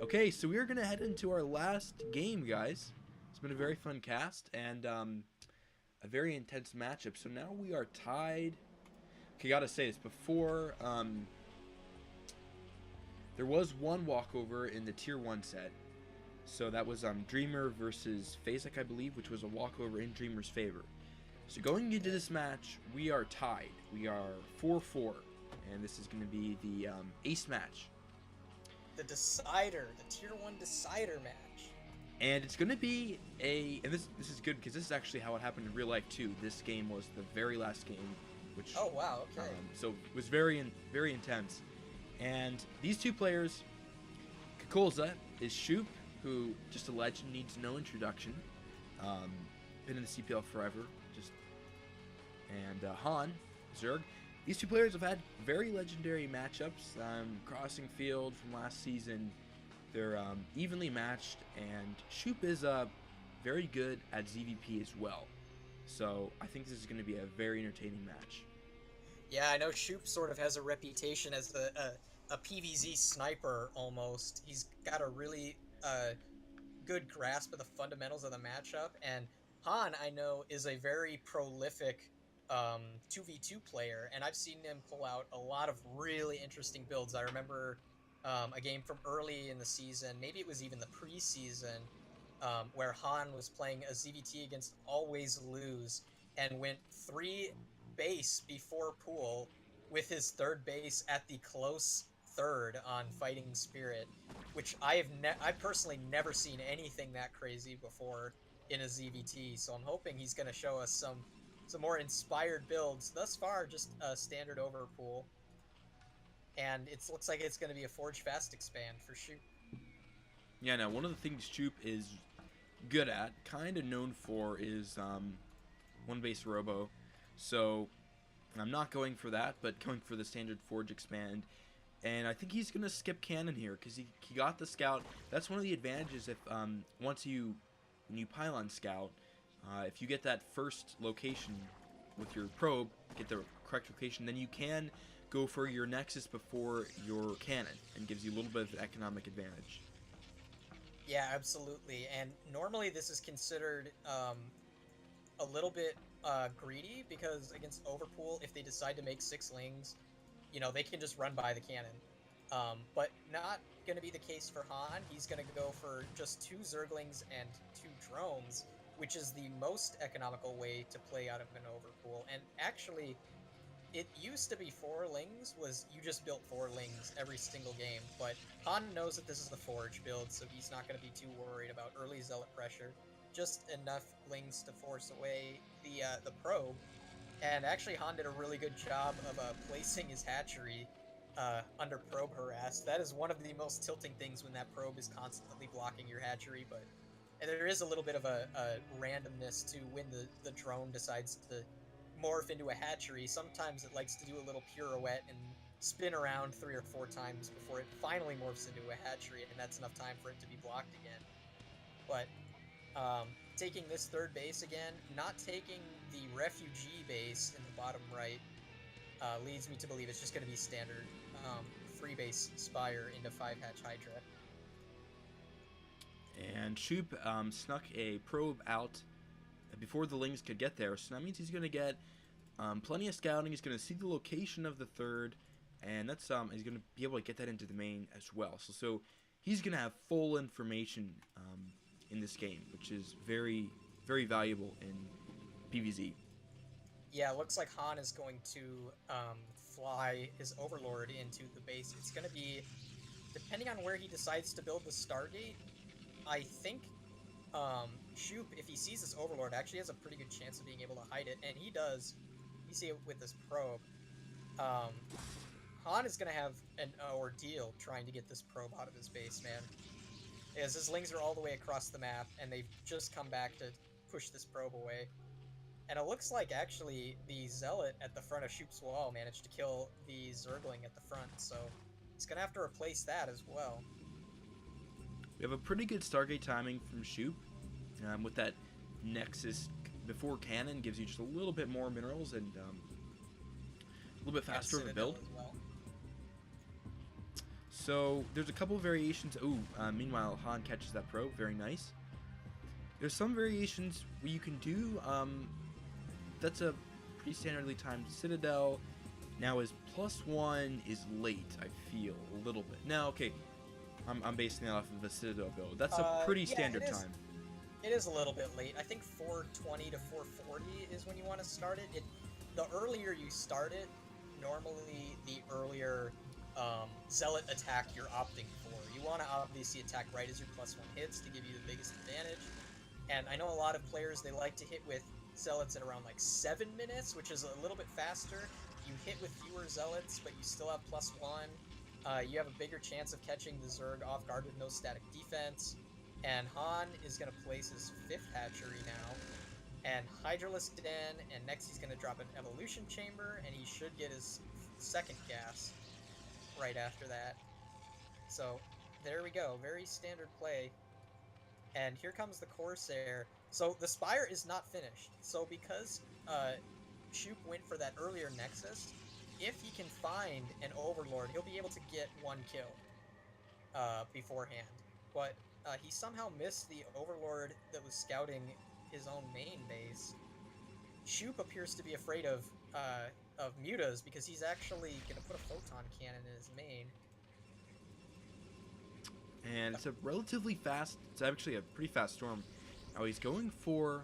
Okay, so we're gonna head into our last game, guys. It's been a very fun cast and a very intense matchup. So now we are tied. Okay, gotta say this before. There was one walkover in the Tier 1 set. So that was Dreamer versus Phasic, I believe, which was a walkover in Dreamer's favor. So going into this match, we are tied. We are 4-4, and this is going to be the ace match. The decider, the Tier 1 decider match. And it's going to be and this is good because this is actually how it happened in real life too. This game was the very last game, which oh wow, okay. So it was very intense. And these two players, Kakolza is Shoop, who just a legend, needs no introduction. Been in the CPL forever, and HaN, Zerg. These two players have had very legendary matchups. Crossing field from last season, they're evenly matched, and Shoop is very good at ZVP as well. So I think this is going to be a very entertaining match. Yeah, I know Shoop sort of has a reputation as a PvZ sniper almost. He's got a really good grasp of the fundamentals of the matchup, and HaN, I know, is a very prolific 2v2 player, and I've seen him pull out a lot of really interesting builds. I remember a game from early in the season, maybe it was even the preseason, where HaN was playing a ZVT against Always Lose and went 3 base before pool with his third base at the close third on Fighting Spirit, which I've personally never seen anything that crazy before in a ZVT, so I'm hoping he's going to show us some more inspired builds. Thus far, just a standard overpool, and it looks like it's going to be a Forge Fast expand for Shoop. Yeah, now one of the things Shoop is good at, kind of known for, is one base robo. So I'm not going for that, but going for the standard Forge expand. And I think he's going to skip cannon here because he got the scout. That's one of the advantages if when you pylon scout, if you get that first location with your probe, get the correct location, then you can go for your nexus before your cannon, and gives you a little bit of economic advantage. Yeah, absolutely. And normally this is considered a little bit greedy, because against Overpool, if they decide to make 6 lings, you know, they can just run by the cannon. But not going to be the case for HaN. He's going to go for just 2 Zerglings and 2 drones, which is the most economical way to play out of an Overpool. And actually, it used to be 4 lings, was you just built 4 lings every single game, but HaN knows that this is the Forge build, so he's not going to be too worried about early Zealot pressure. Just enough lings to force away the probe. And actually, HaN did a really good job of placing his hatchery under probe harass. That is one of the most tilting things when that probe is constantly blocking your hatchery, but there is a little bit of a randomness to when the drone decides to morph into a hatchery. Sometimes it likes to do a little pirouette and spin around 3 or 4 times before it finally morphs into a hatchery, and that's enough time for it to be blocked again. But taking this third base again, not taking the refugee base in the bottom right, leads me to believe it's just going to be standard 3 base Spire into 5 hatch Hydra. And Shoop snuck a probe out before the lings could get there, so that means he's going to get plenty of scouting. He's going to see the location of the third, and that's he's going to be able to get that into the main as well. So he's going to have full information in this game, which is very, very valuable in PvZ. Yeah, it looks like HaN is going to fly his Overlord into the base. It's going to be, depending on where he decides to build the Stargate, I think Shoop, if he sees this Overlord, actually has a pretty good chance of being able to hide it, and he does. You see it with this probe. HaN is going to have an ordeal trying to get this probe out of his base, man. Because his lings are all the way across the map, and they've just come back to push this probe away. And it looks like, actually, the Zealot at the front of Shoop's wall managed to kill the Zergling at the front, so he's going to have to replace that as well. We have a pretty good Stargate timing from Shoop. With that Nexus before cannon, gives you just a little bit more minerals and a little bit faster of a build. As well. So there's a couple of variations. Ooh, meanwhile, Han catches that probe. Very nice. There's some variations where you can do. That's a pretty standardly timed Citadel. Now his +1 is late, I feel, a little bit. Now, okay, I'm basing that off of the Citadel build. That's a pretty standard time. It is a little bit late. I think 420 to 440 is when you want to start it. The earlier you start it, normally the earlier zealot attack you're opting for. You want to obviously attack right as your +1 hits to give you the biggest advantage. And I know a lot of players, they like to hit with zealots at around like 7 minutes, which is a little bit faster. You hit with fewer zealots, but you still have +1. You have a bigger chance of catching the Zerg off guard with no static defense. And Han is going to place his 5th hatchery now. And Hydralisk Den, and next he's going to drop an Evolution Chamber, and he should get his 2nd gas right after that. So, there we go. Very standard play. And here comes the Corsair. So, the Spire is not finished. So, because Shoop went for that earlier Nexus, if he can find an Overlord, he'll be able to get 1 kill beforehand. But he somehow missed the Overlord that was scouting his own main base. Shoop appears to be afraid of mutas because he's actually going to put a photon cannon in his main. And it's a relatively fast. It's actually a pretty fast storm. Now he's going for.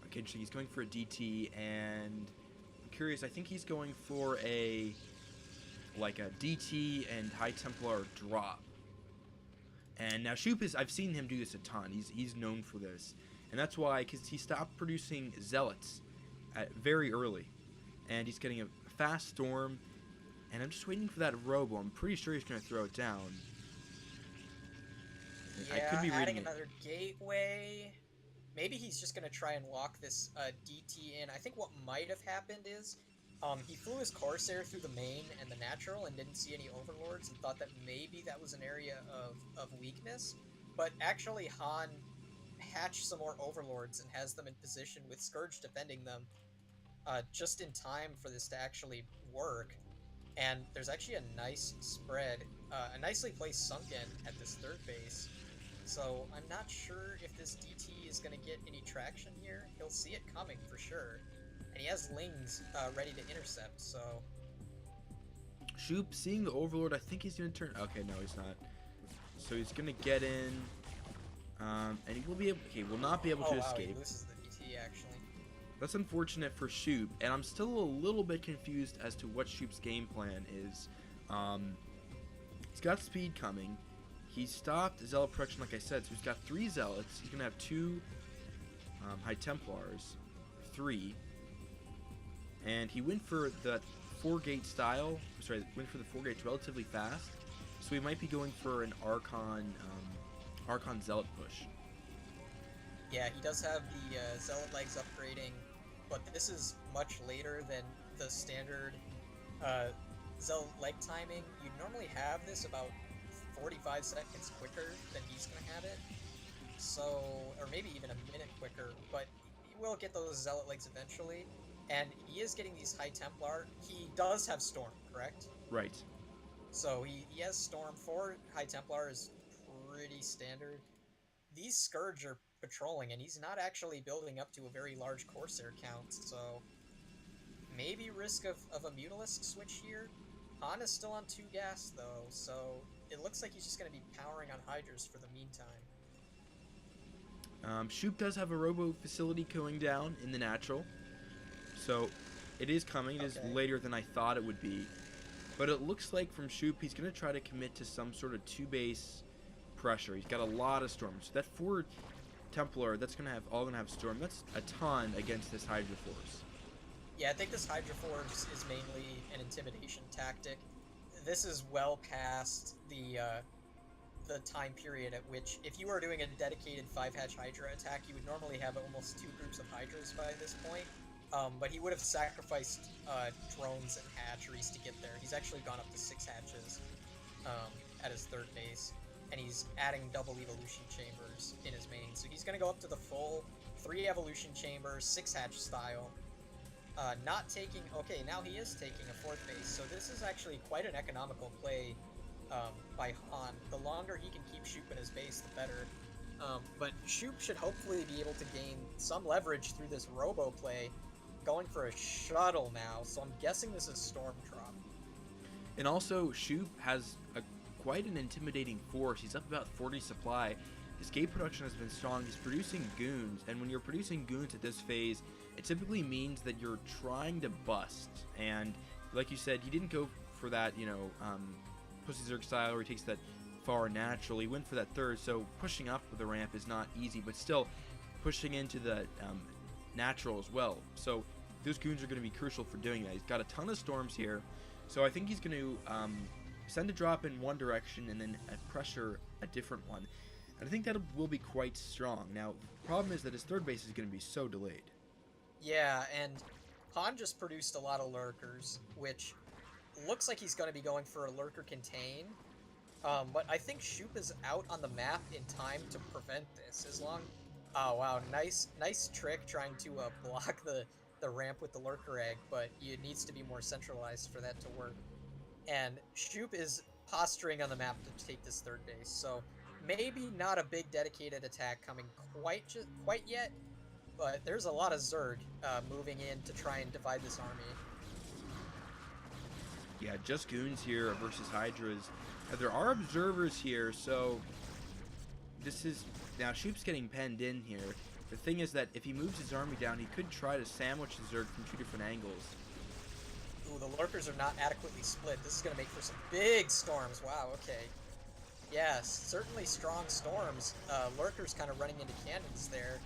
Okay, he's going for a DT, and I'm curious. I think he's going for a DT and High Templar drop. And now Shoop is, I've seen him do this a ton. He's known for this. And that's why, because he stopped producing zealots very early. And he's getting a fast storm. And I'm just waiting for that robo. I'm pretty sure he's going to throw it down. Yeah, I could be adding another gateway. Maybe he's just going to try and lock this DT in. I think what might have happened is he flew his Corsair through the main and the natural and didn't see any Overlords and thought that maybe that was an area of weakness. But actually, Han hatched some more Overlords and has them in position with Scourge defending them just in time for this to actually work. And there's actually a nice spread, a nicely placed Sunken at this 3rd base. So I'm not sure if this DT is going to get any traction here. He'll see it coming for sure. And he has Lings ready to intercept, so... Shoop, seeing the Overlord, I think he's going to turn... Okay, no, he's not. So he's going to get in, and he will be able... Okay, will not be able to escape. He loses the DT, actually. That's unfortunate for Shoop, and I'm still a little bit confused as to what Shoop's game plan is. He's got speed coming. He stopped Zealot production, like I said, so he's got 3 Zealots. He's going to have 2 High Templars. 3. And he went for the 4-gate style. Sorry, went for the 4 gates relatively fast. So he might be going for an Archon Zealot push. Yeah, he does have the Zealot legs upgrading, but this is much later than the standard Zealot leg timing. You'd normally have this about 45 seconds quicker than he's going to have it. So, or maybe even a minute quicker, but he will get those Zealot legs eventually. And he is getting these High Templar. He does have Storm, correct? Right. So he has Storm. 4 High Templar is pretty standard. These Scourge are patrolling, and he's not actually building up to a very large Corsair count, so maybe risk of a Mutalisk switch here. Han is still on 2 gas, though, so it looks like he's just going to be powering on Hydras for the meantime. Shoop does have a Robo facility going down in the natural. So, it is coming. It is later than I thought it would be. But it looks like from Shoop, he's going to try to commit to some sort of 2-base pressure. He's got a lot of Storms. So that 4 Templar, that's going to have Storm. That's a ton against this Hydra Force. Yeah, I think this Hydra Force is mainly an intimidation tactic. This is well past the time period at which, if you were doing a dedicated 5-hatch Hydra attack, you would normally have almost 2 groups of Hydras by this point. But he would have sacrificed drones and hatcheries to get there. He's actually gone up to 6 hatches at his 3rd base, and he's adding double evolution chambers in his main. So he's going to go up to the full 3 evolution chambers, 6 hatch style. Not taking... Okay, now he is taking a 4th base, so this is actually quite an economical play by HaN. The longer he can keep Shoop in his base, the better. But Shoop should hopefully be able to gain some leverage through this robo play, going for a shuttle now. So I'm guessing this is Storm Drop. And also, Shoop has quite an intimidating force. He's up about 40 supply. His gate production has been strong. He's producing goons, and when you're producing goons at this phase, it typically means that you're trying to bust. And like you said, he didn't go for that, Pussy Zerg style where he takes that far natural. He went for that third, so pushing up the ramp is not easy, but still pushing into the natural as well. So those goons are going to be crucial for doing that. He's got a ton of storms here, so I think he's going to send a drop in one direction and then pressure a different one. And I think that will be quite strong. Now, the problem is that his third base is going to be so delayed. Yeah, and HaN just produced a lot of lurkers, which looks like he's going to be going for a lurker contain. But I think Shoop is out on the map in time to prevent this. Oh wow, nice trick trying to block the ramp with the lurker egg, but it needs to be more centralized for that to work. And Shoop is posturing on the map to take this third base, so maybe not a big dedicated attack coming quite yet, but there's a lot of Zerg moving in to try and divide this army. Yeah, just goons here versus Hydras. There are observers here, so this is... Now, Shoop's getting penned in here. The thing is that if he moves his army down, he could try to sandwich the Zerg from two different angles. Ooh, the lurkers are not adequately split. This is going to make for some big storms. Wow, okay. Yes, certainly strong storms. Lurkers kind of running into cannons there.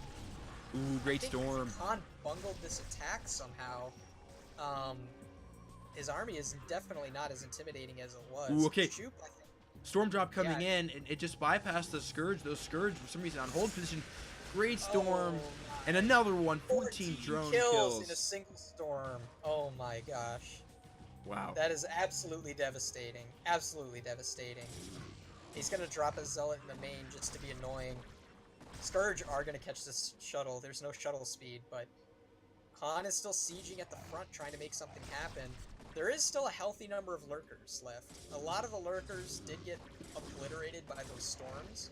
Ooh, great storm. HaN bungled this attack somehow. His army is definitely not as intimidating as it was. Ooh, okay. Shoop, I think. Storm drop coming in, and it just bypassed the Scourge. Those Scourge, for some reason, on hold position. Great storm. And another one. 14 drone kills in a single storm. Oh my gosh. Wow. That is absolutely devastating. Absolutely devastating. He's going to drop a Zealot in the main just to be annoying. Scourge are going to catch this shuttle. There's no shuttle speed, but HaN is still sieging at the front trying to make something happen. There is still a healthy number of lurkers left. A lot of the lurkers did get obliterated by those storms,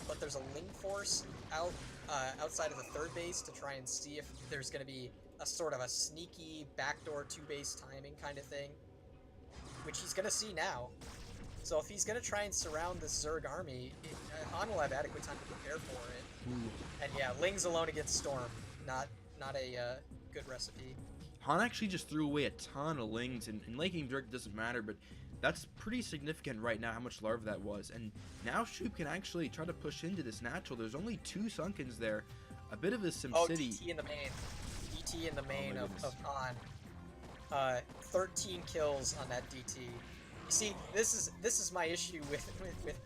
but there's a Ling force outside of the third base to try and see if there's going to be a sort of a sneaky backdoor two-base timing kind of thing, which he's going to see now. So if he's going to try and surround this Zerg army, HaN will have adequate time to prepare for it. Ooh. And yeah, Lings alone against Storm, not a good recipe. HaN actually just threw away a ton of Lings, and late game Zerg doesn't matter, but that's pretty significant right now how much larva that was. And now Shoop can actually try to push into this natural. There's only 2 Sunkens there. A bit of a SimCity. DT in the main. DT in the main of HaN. 13 kills on that DT. You see, this is my issue with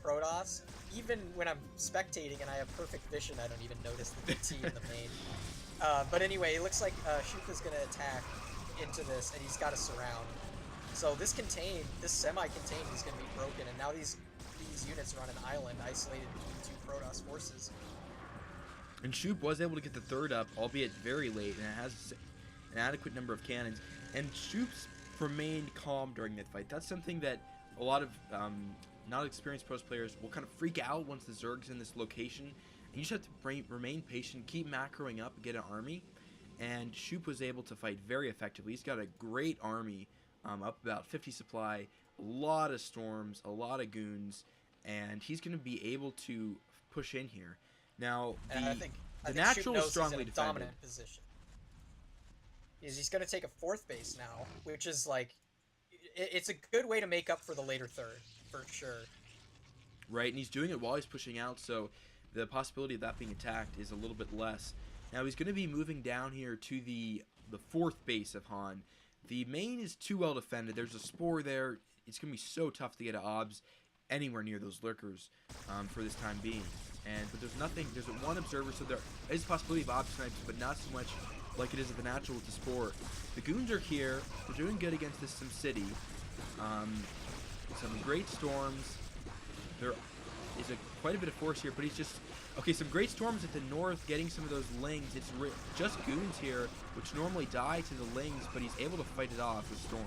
Protoss. Even when I'm spectating and I have perfect vision, I don't even notice the DT in the main. But anyway, it looks like Shoop is going to attack into this, and he's got to surround. So this semi-contain is going to be broken, and now these units are on an island isolated between 2 Protoss forces. And Shoop was able to get the third up, albeit very late, and it has an adequate number of cannons. And Shoop's remained calm during that fight. That's something that a lot of not experienced pros players will kind of freak out once the Zerg's in this location. And you just have to remain patient, keep macroing up, and get an army. And Shoop was able to fight very effectively. He's got a great army, up about 50 supply, a lot of storms, a lot of goons, and he's going to be able to push in here. Now, I think natural is strongly he's in a dominant position. He's going to take a 4th base now, which is like, it's a good way to make up for the later third, for sure. Right, and he's doing it while he's pushing out, so the possibility of that being attacked is a little bit less. Now he's going to be moving down here to the 4th base of HaN. The main is too well defended. There's a spore there. It's going to be so tough to get an obs anywhere near those lurkers for this time being. But there's nothing. There's one observer, so there is a possibility of obs snipes, but not so much like it is at the natural with the spore. The goons are here. They're doing good against this SimCity. Some great storms. There is quite a bit of force here, but he's just... Okay, some great storms at the north, getting some of those Lings. It's just goons here, which normally die to the Lings, but he's able to fight it off with storms.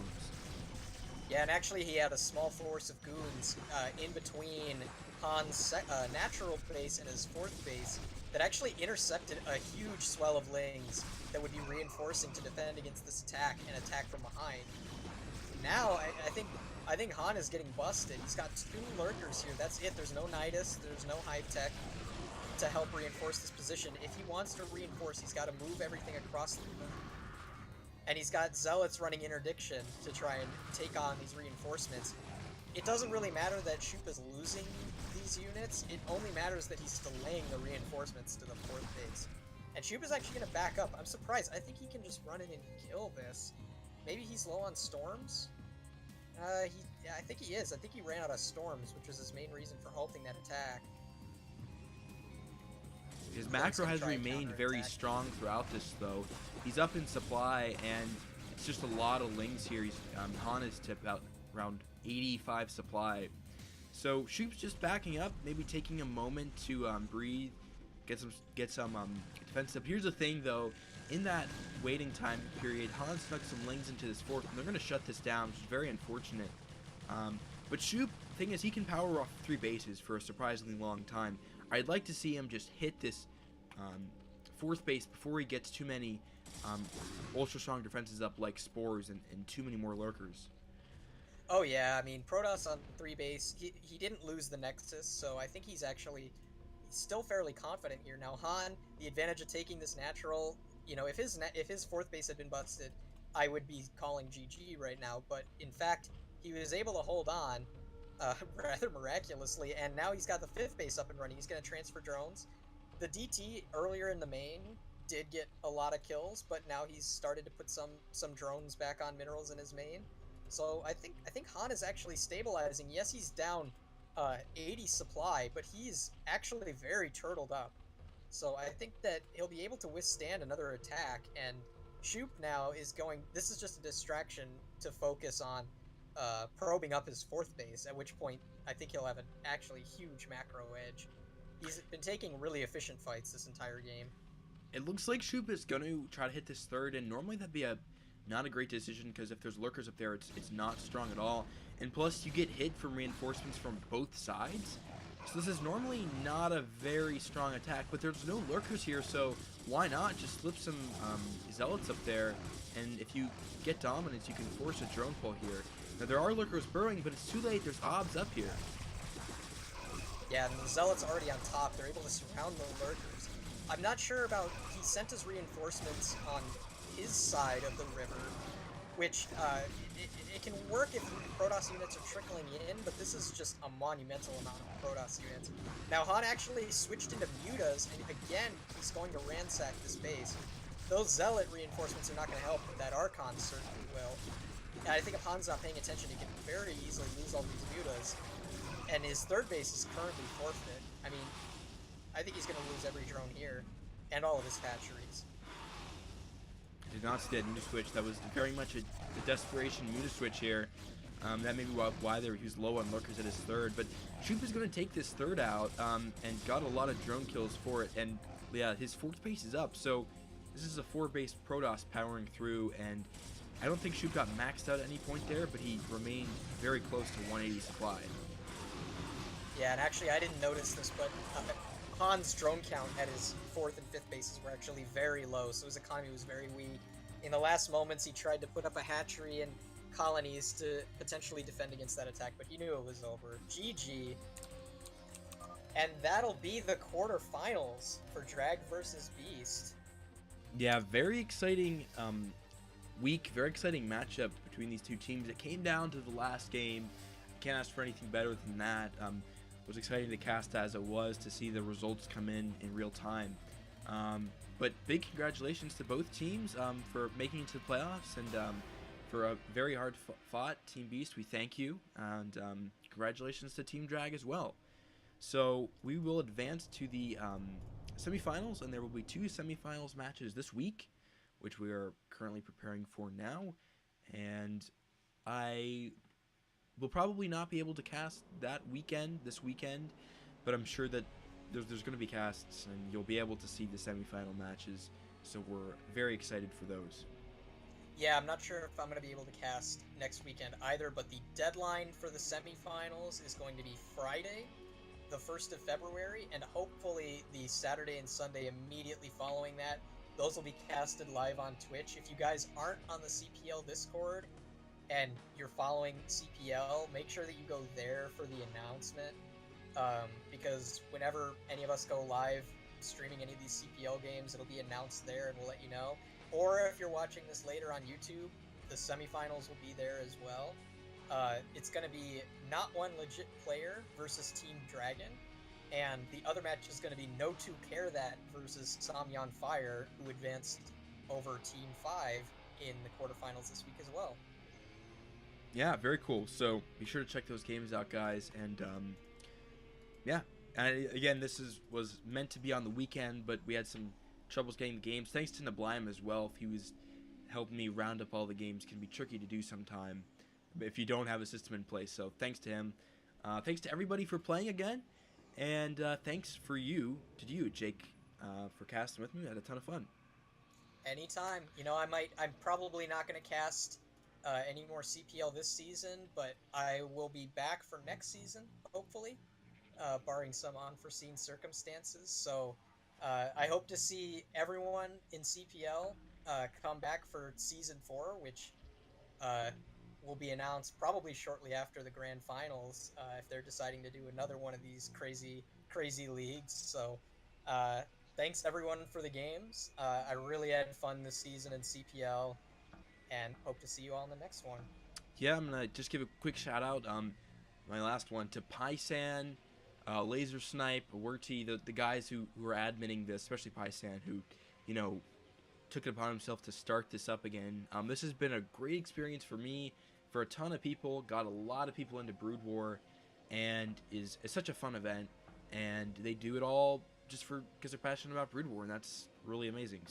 Yeah, and actually he had a small force of goons in between HaN's natural base and his fourth base that actually intercepted a huge swell of lings that would be reinforcing to defend against this attack and attack from behind. Now I think HaN is getting busted. He's got 2 lurkers here. That's it. There's no Nidus. There's no Hive Tech to help reinforce this position. If he wants to reinforce, he's got to move everything across the map. And he's got Zealots running Interdiction to try and take on these reinforcements. It doesn't really matter that Shoop is losing these units. It only matters that he's delaying the reinforcements to the fourth base. And Shoop is actually going to back up. I'm surprised. I think he can just run in and kill this. Maybe he's low on storms? Yeah, I think he is. I think he ran out of storms, which was his main reason for halting that attack. His macro has remained very strong throughout this, though. He's up in supply, and it's just a lot of lings here. HaN is tipped out around 85 supply. So Shoop's just backing up, maybe taking a moment to breathe, get some defense up. Here's the thing, though. In that waiting time period, HaN snuck some lings into this fourth, and they're going to shut this down, which is very unfortunate. But Shoop, the thing is, he can power off 3 bases for a surprisingly long time. I'd like to see him just hit this fourth base before he gets too many ultra strong defenses up like spores and too many more lurkers. Oh yeah, I mean Protoss on 3 base, he didn't lose the Nexus, so I think he's still fairly confident here. Now HaN, the advantage of taking this natural, you know, if his fourth base had been busted, I would be calling GG right now, but in fact he was able to hold on rather miraculously, and now he's got the 5th base up and running. He's going to transfer drones. The DT earlier in the main did get a lot of kills, but now he's started to put some drones back on minerals in his main. So I think HaN is actually stabilizing. Yes, he's down 80 supply, but he's actually very turtled up. So I think that he'll be able to withstand another attack, and Shoop now is going... This is just a distraction to focus on probing up his 4th base, at which point I think he'll have an actually huge macro edge. He's been taking really efficient fights this entire game. It looks like Shoop is going to try to hit this 3rd, and normally that'd be not a great decision, because if there's lurkers up there, it's not strong at all. And plus, you get hit from reinforcements from both sides. So this is normally not a very strong attack, but there's no lurkers here, so why not just slip some zealots up there, and if you get dominance, you can force a drone pull here. Now, there are lurkers burrowing, but it's too late. There's obs up here. Yeah, and the zealots already on top. They're able to surround the lurkers. I'm not sure about... He sent his reinforcements on his side of the river, which it can work if Protoss units are trickling in, but this is just a monumental amount of Protoss units. Now HaN actually switched into mutas, and again, he's going to ransack this base. Those Zealot reinforcements are not going to help, but that Archon certainly will. And I think if HaN's not paying attention, he can very easily lose all these mutas. And his 3rd base is currently forfeit. I mean, I think he's going to lose every drone here, and all of his hatcheries. I did not see that muta switch. That was very much a desperation muta switch here. That may be why he was low on lurkers at his 3rd. But Shoop is going to take this 3rd out and got a lot of drone kills for it. And yeah, his 4th base is up. So this is a 4-base Protoss powering through. And I don't think Shoop got maxed out at any point there, but he remained very close to 180 supply. Yeah, and actually I didn't notice this, but HaN's drone count at his 4th and 5th bases were actually very low, so his economy was very weak. In the last moments, he tried to put up a hatchery and colonies to potentially defend against that attack, but he knew it was over. GG. And that'll be the quarterfinals for Drag versus Beast. Yeah, very exciting week, very exciting matchup between these two teams. It came down to the last game. Can't ask for anything better than that. Was exciting to cast as it was to see the results come in real time. But big congratulations to both teams for making it to the playoffs, and for a very hard fought Team Beast. We thank you, and congratulations to Team Drag as well. So we will advance to the semifinals, and there will be 2 semifinals matches this week, which we are currently preparing for now. And I will probably not be able to cast this weekend, but I'm sure that there's going to be casts, and you'll be able to see the semifinal matches, so we're very excited for those. Yeah, I'm not sure if I'm going to be able to cast next weekend either, but the deadline for the semifinals is going to be Friday, the 1st of February, and hopefully the Saturday and Sunday immediately following that, those will be casted live on Twitch. If you guys aren't on the CPL Discord and you're following CPL, make sure that you go there for the announcement, because whenever any of us go live streaming any of these CPL games, it'll be announced there and we'll let you know. Or if you're watching this later on YouTube, the semifinals will be there as well. It's going to be not one legit player versus Team Dragon, and the other match is going to be No 2 Care That versus Samyan Fire, who advanced over Team 5 in the quarterfinals this week as well. Yeah, very cool. So be sure to check those games out, guys. And yeah, and again, was meant to be on the weekend, but we had some troubles getting the games. Thanks to Nablime as well. If he was helping me round up all the games, can be tricky to do sometime if you don't have a system in place. So thanks to him. Thanks to everybody for playing again, and thanks to you, Jake, for casting with me. We had a ton of fun. Anytime. I'm probably not going to cast any more CPL this season, but I will be back for next season, hopefully, barring some unforeseen circumstances. So I hope to see everyone in CPL come back for season 4, which uh, will be announced probably shortly after the grand finals, if they're deciding to do another one of these crazy leagues. So uh, thanks everyone for the games. I really had fun this season in CPL, and hope to see you all in the next one. Yeah, I'm gonna just give a quick shout out. My last one to Paisan, Laser Snipe, Werty, the guys who are admitting this, especially Paisan, who, you know, took it upon himself to start this up again. This has been a great experience for me, for a ton of people. Got a lot of people into Brood War, and it's such a fun event. And they do it all just because they're passionate about Brood War, and that's really amazing.